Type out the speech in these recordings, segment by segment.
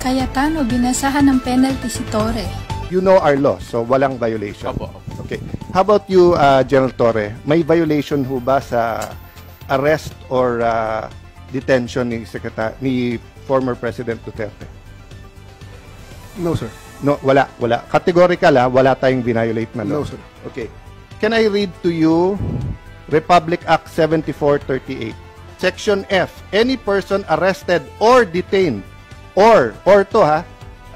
Cayetano, binasahan ng penalty si Torre. You know our law, so walang violation. Opo. Okay. How about you, General Torre? May violation ho ba sa arrest or detention ni former President Duterte? No, sir. No, wala. Categorical, wala tayong violate na law. No, sir. Okay. Can I read to you Republic Act 7438? Section F, any person arrested or detained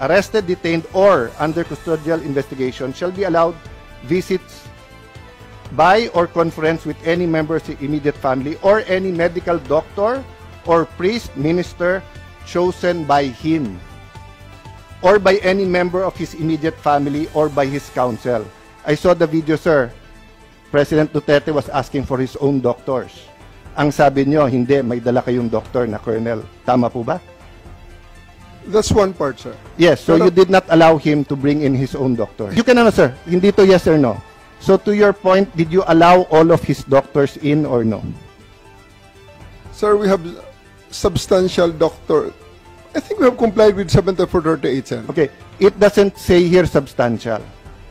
arrested, detained, or under custodial investigation shall be allowed visits by or conference with any member of the immediate family or any medical doctor or priest, minister chosen by him or by any member of his immediate family or by his counsel. I saw the video, sir. President Duterte was asking for his own doctors. Ang sabi nyo, hindi, may dala kayong doctor na colonel. Tama po ba? That's one part, sir. Yes, so you did not allow him to bring in his own doctor. You can answer, hindi to yes or no. So to your point, did you allow all of his doctors in or no? Sir, we have substantial doctor. I think we have complied with 7438, sir. Okay, it doesn't say here substantial.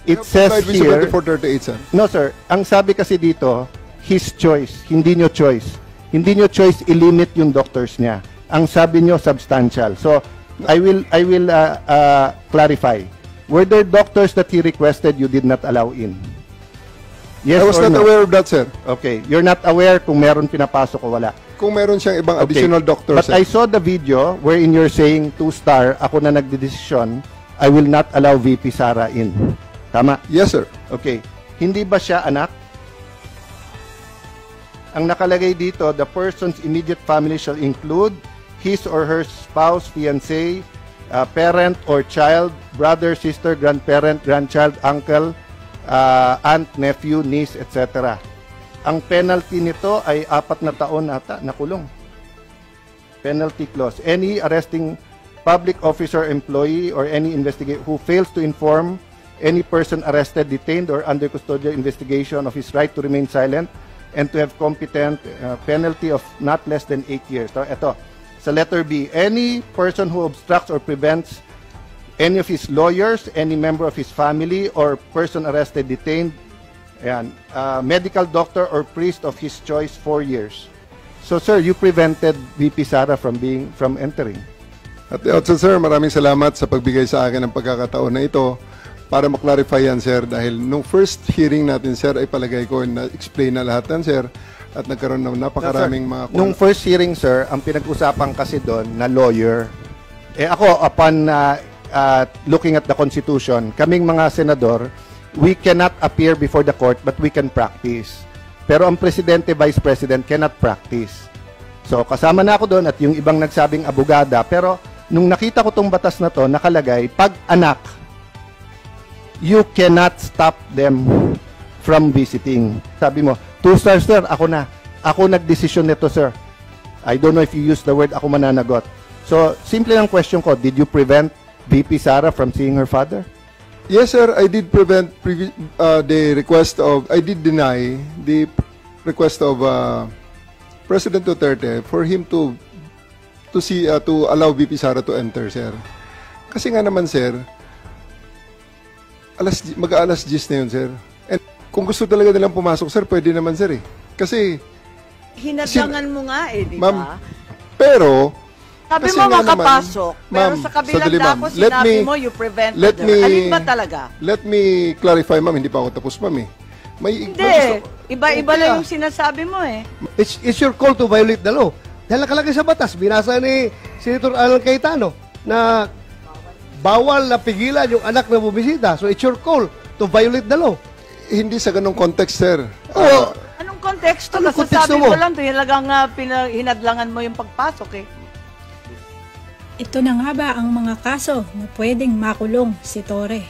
It says here... 7438, sir. No, sir. Ang sabi kasi dito, his choice. Hindi nyo choice. Hindi nyo choice i-limit yung doctors niya. Ang sabi nyo, substantial. So, I will clarify. Were there doctors that he requested you did not allow in? Yes I was or not no? aware of that, sir. Okay. You're not aware kung meron pinapasok o wala. Kung meron siyang ibang Okay. additional doctors, But sir. I saw the video wherein you're saying 2-star, ako na nagdedesisyon, I will not allow VP Sara in. Tama? Yes, sir. Okay. Hindi ba siya anak? Ang nakalagay dito, the person's immediate family shall include his or her spouse, fiancé, parent or child, brother, sister, grandparent, grandchild, uncle, aunt, nephew, niece, etc. Ang penalty nito ay 4 na taon ata na kulong. Penalty clause. Any arresting public officer, employee, or any investigator who fails to inform any person arrested, detained, or under custodial investigation of his right to remain silent and to have competent penalty of not less than 8 years. So, ito, sa letter B, any person who obstructs or prevents any of his lawyers, any member of his family, or person arrested, detained, ayan, medical doctor or priest of his choice 4 years. So, sir, you prevented VP Sara from entering. At the outset, sir, maraming salamat sa pagbigay sa akin ng pagkakataon na ito para maklarify yan, sir. Dahil nung first hearing natin, sir, ay palagay ko na-explain na lahat yan, sir. At nagkaroon ng napakaraming mga... Nung first hearing, sir, ang pinag-usapan kasi doon na lawyer, ako, upon looking at the Constitution, kaming mga senador, we cannot appear before the court, but we can practice. Pero ang presidente, vice president, cannot practice. So, kasama na ako doon at yung ibang nagsabing abogada, pero nung nakita ko tong batas na to, nakalagay, pag anak, you cannot stop them from visiting. Sabi mo, 2-star, sir, ako na. Ako nagdesisyon nito, sir. I don't know if you use the word ako mananagot. So, simple lang question ko, did you prevent VP Sara from seeing her father? Yes, sir, I did prevent the request of... I did deny the request of President Duterte for him to allow VP Sara to enter, sir. Kasi nga naman, sir, mag-aalas 10 na yun, sir. And kung gusto talaga nilang pumasok, sir, pwede naman, sir, eh. Kasi... Hinadlangan mo nga, eh, di ba? Ma'am, pero... Sabi kasi mo nga makapasok, naman, pero ma'am, sa kabilang sandali, ma'am. dako, sinabi mo, you prevented her. Alin ba talaga? Let me clarify, ma'am. Hindi pa ako tapos, ma'am, eh. Hindi. Iba-iba lang yung sinasabi mo, eh. It's your call to violate the law. Dahil nakalagay sa batas, binasa ni Senator Alan Cayetano na bawal na pigilan yung anak na bumisita. So it's your call to violate the law. Hindi sa ganong context, sir. Anong konteksto? Anong konteksto Kasasabi mo mo? lang, talagang hinadlangan mo yung pagpasok, eh. Ito na nga ba ang mga kaso na pwedeng makulong si Torre?